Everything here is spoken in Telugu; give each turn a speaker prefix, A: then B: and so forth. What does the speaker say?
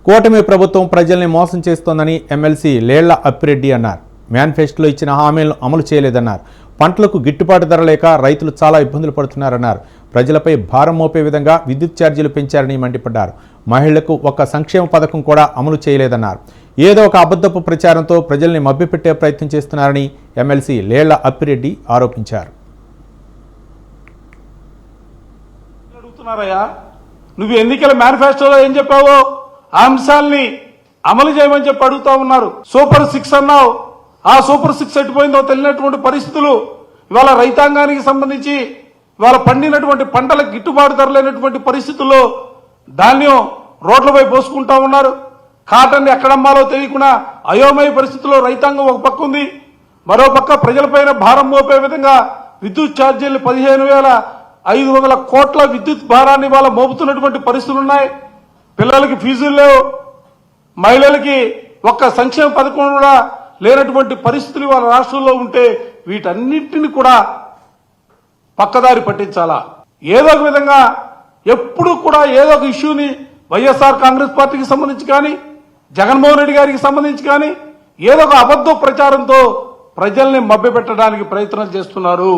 A: కూటమి ప్రభుత్వం ప్రజల్ని మోసం చేస్తోందని ఎమ్మెల్సీ లేళ్ల అప్పిరెడ్డి అన్నారు. మేనిఫెస్టోలో ఇచ్చిన హామీలను అమలు చేయలేదన్నారు. పంటలకు గిట్టుబాటు ధర లేక రైతులు చాలా ఇబ్బందులు పడుతున్నారన్నారు. ప్రజలపై భారం మోపే విధంగా విద్యుత్ ఛార్జీలు పెంచారని మండిపడ్డారు. మహిళలకు ఒక్క సంక్షేమ పథకం కూడా అమలు చేయలేదన్నారు. ఏదో ఒక అబద్ధపు ప్రచారంతో ప్రజల్ని మభ్యపెట్టే ప్రయత్నం చేస్తున్నారని ఎమ్మెల్సీ లేళ్ల అప్పిరెడ్డి ఆరోపించారు.
B: నువ్వు ఎన్నికల మేనిఫెస్టోలో ఏం చెప్పావో ఆ అంశాలని అమలు చేయమని చెప్పి అడుగుతా ఉన్నారు. సూపర్ 6 అన్నావు, ఆ సూపర్ 6 ఎట్టిపోయిందో తెలియనటువంటి పరిస్థితులు ఇవాళ రైతాంగానికి సంబంధించి ఇవాళ పండినటువంటి పంటలకు గిట్టుబాటు ధర లేనటువంటి పరిస్థితుల్లో ధాన్యం రోడ్లపై పోసుకుంటా ఉన్నారు. కాటన్ ఎక్కడమ్మాలో తెలియకుండా అయోమయ పరిస్థితుల్లో రైతాంగం ఒక పక్క ఉంది, మరో పక్క ప్రజలపైన భారం మోపే విధంగా విద్యుత్ ఛార్జీలు 15,500 కోట్ల విద్యుత్ భారాన్ని ఇవాళ మోపుతున్నటువంటి పరిస్థితులు ఉన్నాయి. పిల్లలకి ఫీజులు లేవు, మహిళలకి ఒక్క సంక్షేమ పథకం కూడా లేనటువంటి పరిస్థితులు వాళ్ళ రాష్ట్రంలో ఉంటే వీటన్నింటిని కూడా పక్కదారి పట్టించాలా. ఏదో ఒక విధంగా ఎప్పుడు కూడా ఏదో ఒక ఇష్యూని వైఎస్ఆర్ కాంగ్రెస్ పార్టీకి సంబంధించి కానీ జగన్మోహన్ రెడ్డి గారికి సంబంధించి కానీ ఏదో ఒక అబద్ధ ప్రచారంతో ప్రజల్ని మభ్యపెట్టడానికి ప్రయత్నం చేస్తున్నారు.